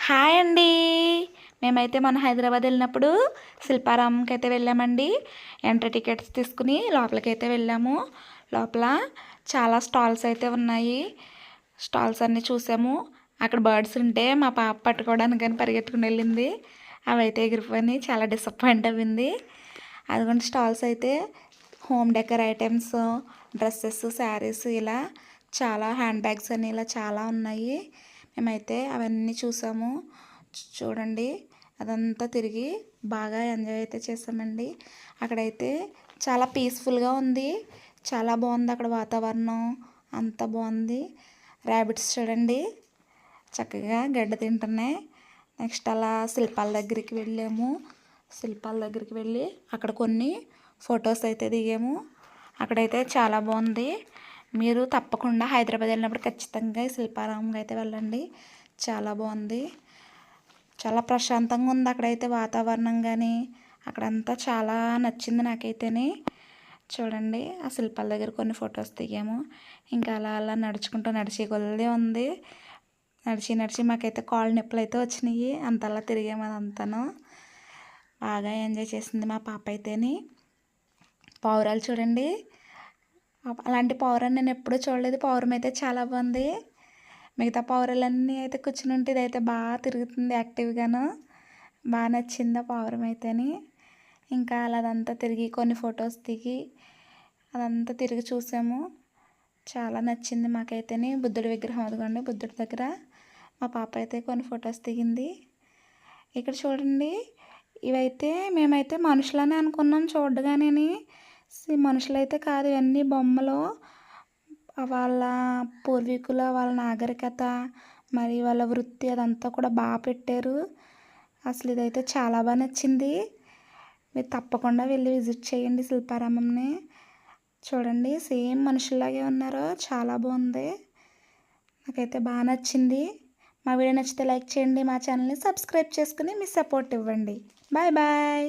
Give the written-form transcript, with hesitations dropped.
Hi అండి. మేమైతే మొన్న హైదరాబాద్ వెళ్ళినప్పుడు శిల్పారామంకి అయితే వెళ్ళామండి. ఎంట్రీ టికెట్స్ తీసుకుని లోపలికైతే వెళ్ళాము. లోపల చాలా స్టాల్స్ అయితే ఉన్నాయి. స్టాల్స్ అన్నీ చూసాము. అక్కడ బర్డ్స్ ఉంటే మా పాప పట్టుకోవడానికి కానీ పరిగెత్తుకుని వెళ్ళింది. అవైతే ఎగిరిపోయి చాలా డిసప్పాయింట్ అయింది. అదిగోండి స్టాల్స్ అయితే home decor items, dresses, saris ఇలా చాలా హ్యాండ్ బ్యాగ్స్ అని ఇలా చాలా ఉన్నాయి. మేమైతే అవన్నీ చూసాము. చూడండి అదంతా తిరిగి బాగా ఎంజాయ్ అయితే చేసామండి. అక్కడైతే చాలా పీస్ఫుల్గా ఉంది. చాలా బాగుంది అక్కడ వాతావరణం అంతా బాగుంది. ర్యాబిట్స్ చూడండి చక్కగా గడ్డ తింటున్నాయి. నెక్స్ట్ అలా శిల్పాల దగ్గరికి వెళ్ళాము. శిల్పాల దగ్గరికి వెళ్ళి అక్కడ కొన్ని ఫొటోస్ అయితే దిగాము. అక్కడైతే చాలా బాగుంది. మీరు తప్పకుండా హైదరాబాద్ వెళ్ళినప్పుడు ఖచ్చితంగా ఈ శిల్పారామంకి అయితే వెళ్ళండి. చాలా బాగుంది. చాలా ప్రశాంతంగా ఉంది అక్కడైతే వాతావరణం కానీ అక్కడంతా చాలా నచ్చింది నాకైతేనే. చూడండి ఆ శిల్పాల దగ్గర కొన్ని ఫొటోస్ దిగాము. ఇంకా అలా అలా నడిచే కొలది ఉంది. నడిచి మాకైతే కాళ్ళు నొప్పులు అయితే వచ్చినాయి. అంతలా తిరిగాము అదంతాను. బాగా ఎంజాయ్ చేసింది మా పాప అయితేని. పావురాలు చూడండి, అలాంటి పావురం నేను ఎప్పుడూ చూడలేదు. పావురం అయితే చాలా బాగుంది. మిగతా పావురాలన్నీ అయితే కూర్చుని ఉంటే ఇదైతే బాగా తిరుగుతుంది యాక్టివ్గాను. బాగా నచ్చింది ఆ పావురం అయితేని. ఇంకా అలా అదంతా తిరిగి కొన్ని ఫొటోస్ దిగి అదంతా తిరిగి చూసాము. చాలా నచ్చింది మాకైతేని. బుద్ధుడి విగ్రహం అదిగోండి, బుద్ధుడి దగ్గర మా పాప అయితే కొన్ని ఫొటోస్ దిగింది. ఇక్కడ చూడండి ఇవైతే మేమైతే మనుషులనే అనుకున్నాం చూడగానే. మనుషులైతే కాదు, ఇవన్నీ బొమ్మలు. వాళ్ళ పూర్వీకుల వాళ్ళ నాగరికత మరి వాళ్ళ వృత్తి అదంతా కూడా బాగా పెట్టారు. అసలు ఇదైతే చాలా బాగా నచ్చింది. మీరు తప్పకుండా వెళ్ళి విజిట్ చేయండి శిల్పారామంని. చూడండి సేమ్ మనుషుల్లాగే ఉన్నారు. చాలా బాగుంది. నాకైతే బాగా నచ్చింది. మా వీడియో నచ్చితే లైక్ చేయండి. మా ఛానల్ని సబ్స్క్రైబ్ చేసుకుని మీ సపోర్ట్ ఇవ్వండి. Bye bye.